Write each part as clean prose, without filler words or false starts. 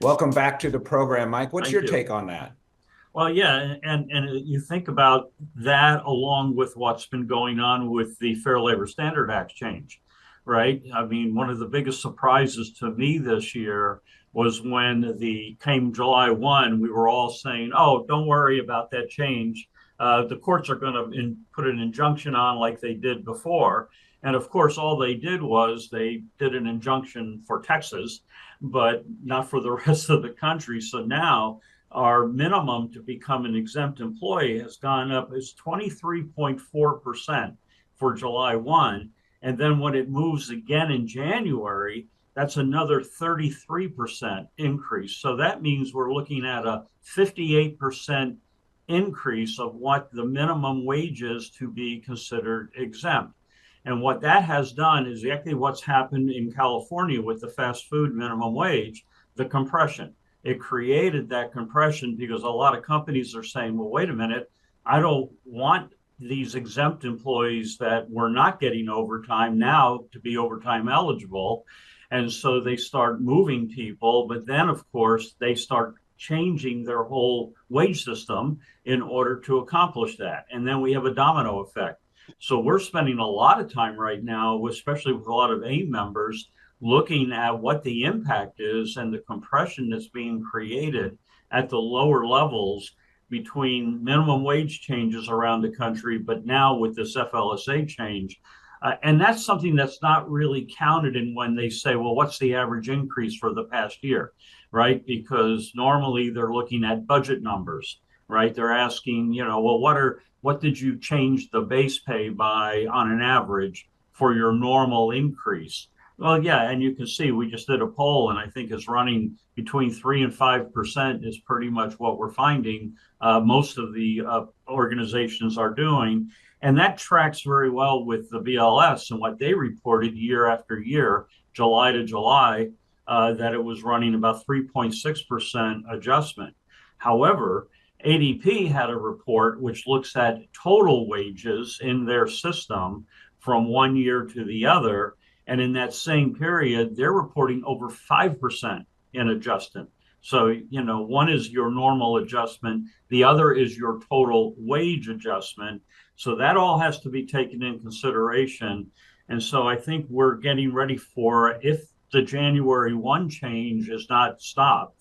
Welcome back to the program, Mike. What's Thank your you. take on that? Well, yeah, and you think about that along with what's been going on with the Fair Labor Standard Act change, right? I mean, one of the biggest surprises to me this year was when the came July 1, we were all saying, "Oh, don't worry about that change. The courts are going to put an injunction on like they did before." And of course, all they did was they did an injunction for Texas, but not for the rest of the country. So now our minimum to become an exempt employee has gone up is 23.4% for July 1. And then when it moves again in January, that's another 33% increase. So that means we're looking at a 58% increase of what the minimum wage is to be considered exempt. And what that has done is exactly what's happened in California with the fast food minimum wage, the compression. It created that compression because a lot of companies are saying, well, wait a minute, I don't want these exempt employees that were not getting overtime now to be overtime eligible. And so they start moving people. But then, of course, they start changing their whole wage system in order to accomplish that. And then we have a domino effect. So we're spending a lot of time right now, especially with a lot of AIM members, looking at what the impact is and the compression that's being created at the lower levels between minimum wage changes around the country, but now with this FLSA change. And that's something that's not really counted in when they say, well, what's the average increase for the past year, right? Because normally they're looking at budget numbers, right? They're asking, well, what did you change the base pay by on an average for your normal increase? Well, yeah, and you can see we just did a poll, and I think it's running between 3 and 5% is pretty much what we're finding. Most of the organizations are doing, and that tracks very well with the BLS and what they reported year after year, July to July, that it was running about 3.6% adjustment. However, ADP had a report which looks at total wages in their system from one year to the other. And in that same period, they're reporting over 5% in adjustment. So, one is your normal adjustment, the other is your total wage adjustment. So that all has to be taken in consideration. And so I think we're getting ready for, if the January 1 change is not stopped,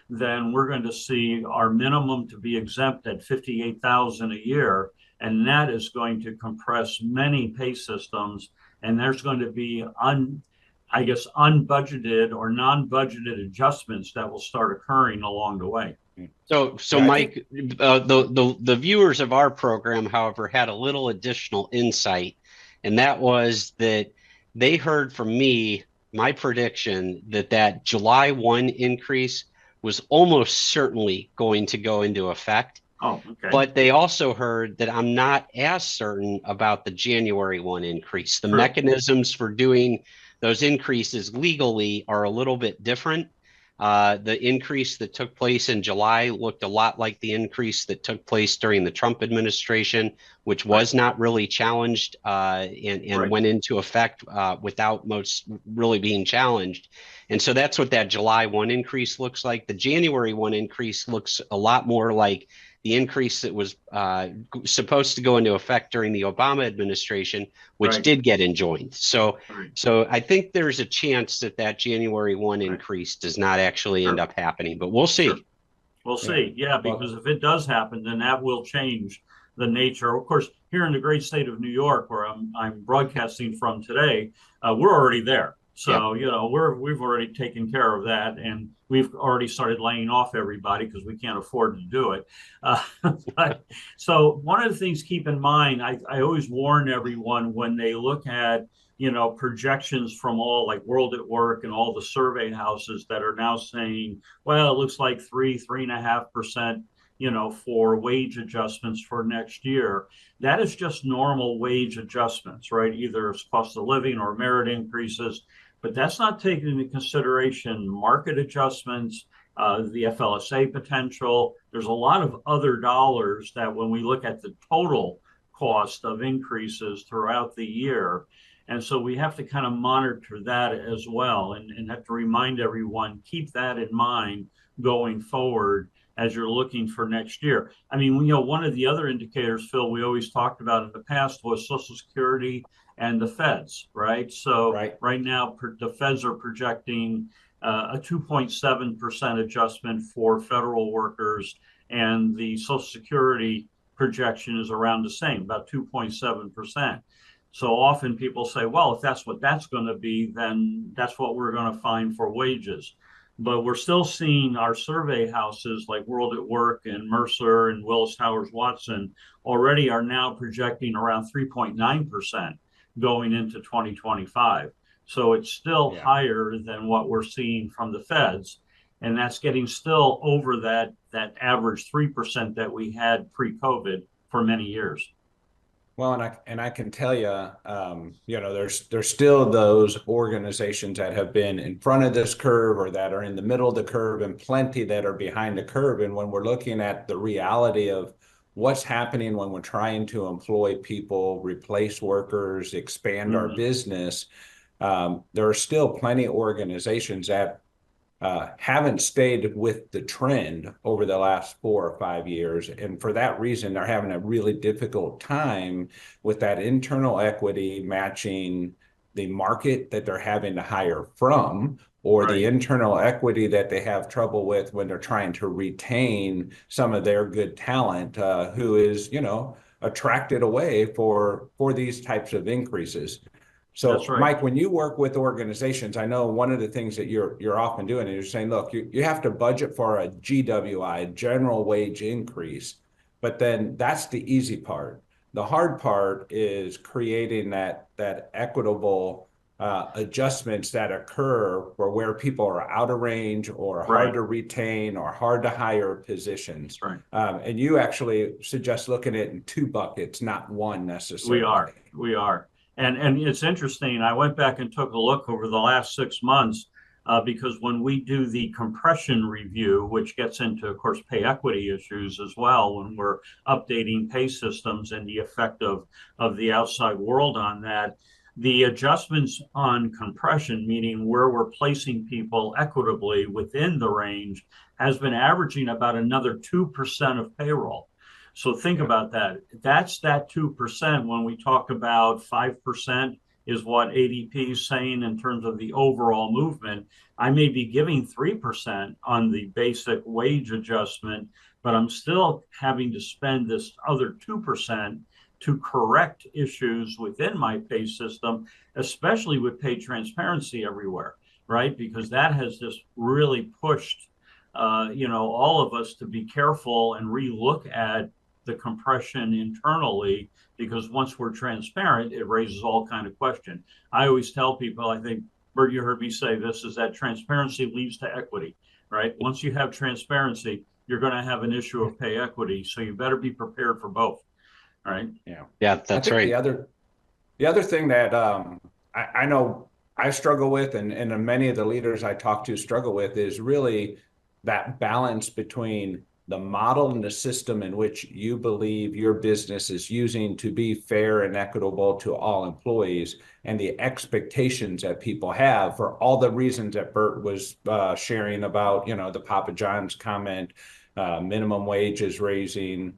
then we're going to see our minimum to be exempt at 58,000 a year. And that is going to compress many pay systems, and there's going to be unbudgeted or non-budgeted adjustments that will start occurring along the way. So Yeah, I think Mike, the viewers of our program, however, had a little additional insight, and that was that they heard from me my prediction that July 1 increase was almost certainly going to go into effect. Oh, okay. But they also heard that I'm not as certain about the January 1 increase. The True. mechanisms for doing those increases legally are a little bit different. The increase that took place in July looked a lot like the increase that took place during the Trump administration, which was not really challenged and Right. went into effect without most really being challenged. And so that's what that July 1 increase looks like. The January 1 increase looks a lot more like the increase that was supposed to go into effect during the Obama administration, which Right. did get enjoined. So Right. I think there's a chance that January 1 Right. increase does not actually end Sure. up happening, but we'll see. Sure. We'll yeah. see. Yeah, Well, because if it does happen, then that will change the nature. Of course, here in the great state of New York, where I'm broadcasting from today, we're already there. Yep. So, we've already taken care of that, and we've already started laying off everybody because we can't afford to do it. So one of the things keep in mind, I always warn everyone when they look at projections from all like World at Work and all the survey houses that are now saying, well, it looks like 3.5%, for wage adjustments for next year. That is just normal wage adjustments, right? Either it's cost of living or merit increases, but that's not taking into consideration market adjustments, the FLSA potential. There's a lot of other dollars that when we look at the total cost of increases throughout the year, And so we have to kind of monitor that as well, and have to remind everyone, keep that in mind going forward as you're looking for next year. I mean, one of the other indicators, Phil, we always talked about in the past was Social Security and the feds, right? So right now, the feds are projecting a 2.7% adjustment for federal workers, and the Social Security projection is around the same, about 2.7%. So often people say, well, if that's what that's going to be, then that's what we're going to find for wages. But we're still seeing our survey houses like World at Work and Mercer and Willis Towers Watson already are now projecting around 3.9% going into 2025. So it's still higher than what we're seeing from the feds. And that's getting still over that average 3% that we had pre-COVID for many years. Well, and I can tell you, there's still those organizations that have been in front of this curve or that are in the middle of the curve, and plenty that are behind the curve. And when we're looking at the reality of what's happening when we're trying to employ people, replace workers, expand our business, there are still plenty of organizations that haven't stayed with the trend over the last 4 or 5 years. And for that reason, they're having a really difficult time with that internal equity matching the market that they're having to hire from, or the internal equity that they have trouble with when they're trying to retain some of their good talent, who is, attracted away for these types of increases. So, Mike, when you work with organizations, I know one of the things that you're often doing is you're saying, look, you have to budget for a GWI, general wage increase, but then that's the easy part. The hard part is creating that equitable adjustments that occur for where people are out of range or hard to retain or hard to hire positions. And you actually suggest looking at it in 2 buckets, not one necessarily. We are. And it's interesting. I went back and took a look over the last 6 months because when we do the compression review, which gets into, of course, pay equity issues as well, when we're updating pay systems and the effect of the outside world on that, the adjustments on compression, meaning where we're placing people equitably within the range, has been averaging about another 2% of payroll. So think about that. That's that 2%. When we talk about 5% is what ADP is saying in terms of the overall movement. I may be giving 3% on the basic wage adjustment, but I'm still having to spend this other 2% to correct issues within my pay system, especially with pay transparency everywhere, right? Because that has just really pushed, all of us to be careful and relook at the compression internally, because once we're transparent, it raises all kind of questions. I always tell people, I think, Burt, you heard me say this, is that transparency leads to equity, right? Once you have transparency, you're going to have an issue of pay equity. So you better be prepared for both, right? Yeah, that's right. The other thing that I know I struggle with, and many of the leaders I talk to struggle with, is really that balance between the model and the system in which you believe your business is using to be fair and equitable to all employees, and the expectations that people have for all the reasons that Burt was sharing about, the Papa John's comment, minimum wage is raising.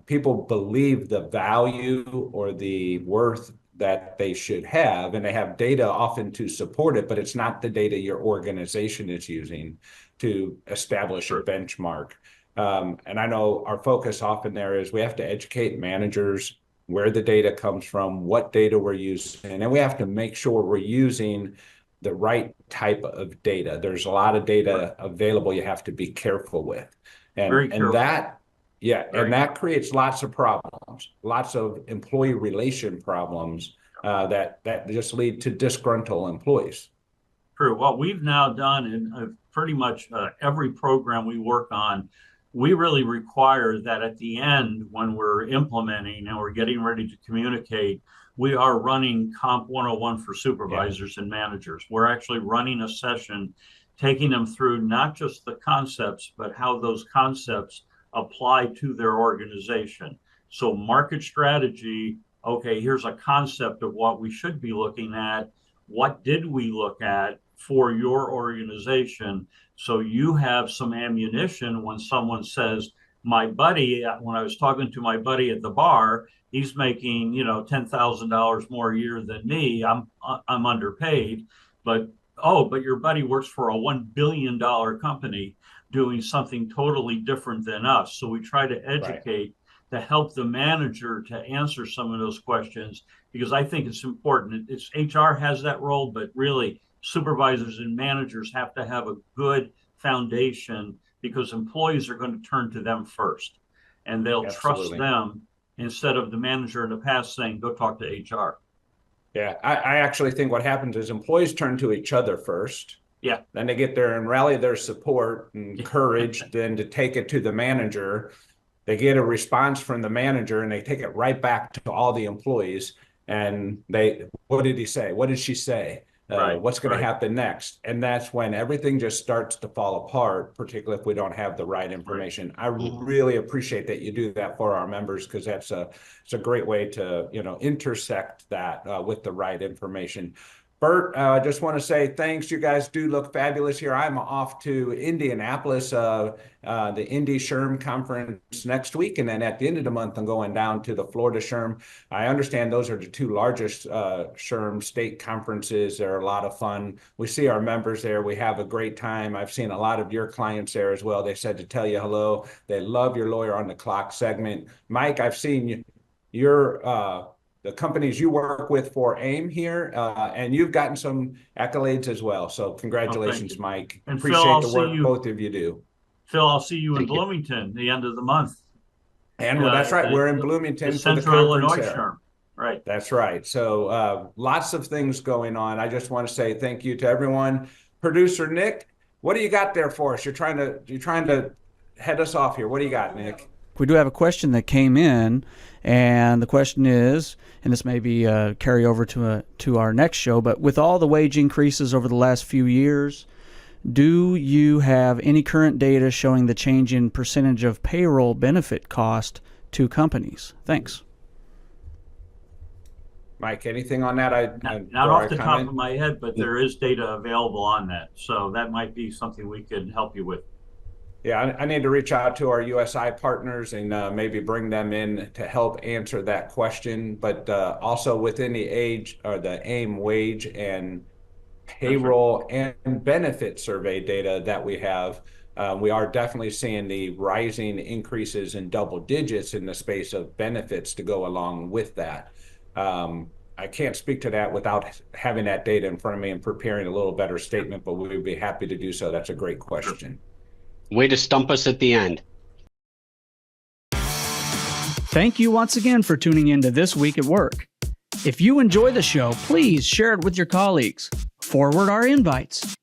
People believe the value or the worth that they should have, and they have data often to support it, but it's not the data your organization is using to establish a benchmark. And I know our focus often there is we have to educate managers where the data comes from, what data we're using, and we have to make sure we're using the right type of data. There's a lot of data available you have to be careful with. And that creates lots of problems, lots of employee relation problems that just lead to disgruntled employees. True. What we've now done in pretty much every program we work on, we really require that at the end, when we're implementing and we're getting ready to communicate, we are running Comp 101 for supervisors and managers. We're actually running a session, taking them through not just the concepts, but how those concepts apply to their organization. So market strategy okay, here's a concept of what we should be looking at. What did we look at for your organization? So you have some ammunition when someone says, my buddy, when I was talking to my buddy at the bar, he's making, $10,000 more a year than me. I'm underpaid, but your buddy works for a $1 billion company doing something totally different than us. So we try to educate to help the manager to answer some of those questions, because I think it's important. It's HR has that role, but really supervisors and managers have to have a good foundation, because employees are going to turn to them first, and they'll trust them instead of the manager in the past saying, go talk to HR. Yeah, I actually think what happens is employees turn to each other first. Yeah. Then they get there and rally their support and courage, then to take it to the manager. They get a response from the manager and they take it right back to all the employees. And what did he say? What did she say? What's going to happen next? And that's when everything just starts to fall apart, particularly if we don't have the right information. I really appreciate that you do that for our members, because it's a great way to, intersect that with the right information. Burt, I just want to say thanks. You guys do look fabulous here. I'm off to Indianapolis, the Indy SHRM conference next week. And then at the end of the month, I'm going down to the Florida SHRM. I understand those are the two largest SHRM state conferences. They're a lot of fun. We see our members there. We have a great time. I've seen a lot of your clients there as well. They said to tell you hello. They love your Lawyer on the Clock segment. Mike, I've seen the companies you work with for AIM here, and you've gotten some accolades as well. So congratulations, Mike. And appreciate Phil, the work both of you do. Phil, I'll see you in Bloomington the end of the month. And that's right. We're in Bloomington the for the Central conference Illinois there. SHRM. Right. That's right. So lots of things going on. I just want to say thank you to everyone. Producer Nick, what do you got there for us? You're trying to head us off here. What do you got, Nick? We do have a question that came in, and the question is, and this may be carry over to our next show, but with all the wage increases over the last few years, do you have any current data showing the change in percentage of payroll benefit cost to companies? Thanks. Mike, anything on that? Not off the top of my head, but there is data available on that. So that might be something we could help you with. Yeah, I need to reach out to our USI partners and maybe bring them in to help answer that question. But also within the AIM wage and payroll and benefit survey data that we have, we are definitely seeing the rising increases in double digits in the space of benefits to go along with that. I can't speak to that without having that data in front of me and preparing a little better statement, but we would be happy to do so. That's a great question. Way to stump us at the end. Thank you once again for tuning in to This Week at Work. If you enjoy the show, please share it with your colleagues. Forward our invites.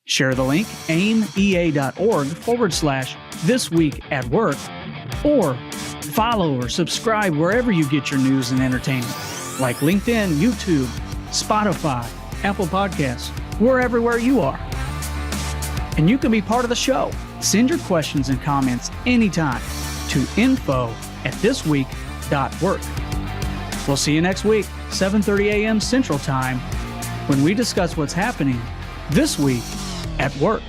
Share the link, aimea.org/This Week at Work, or follow or subscribe wherever you get your news and entertainment, like LinkedIn, YouTube, Spotify, Apple Podcasts. We're everywhere you are. And you can be part of the show. Send your questions and comments anytime to info@thisweek.work. We'll see you next week, 7:30 a.m. Central Time, when we discuss what's happening this week at work.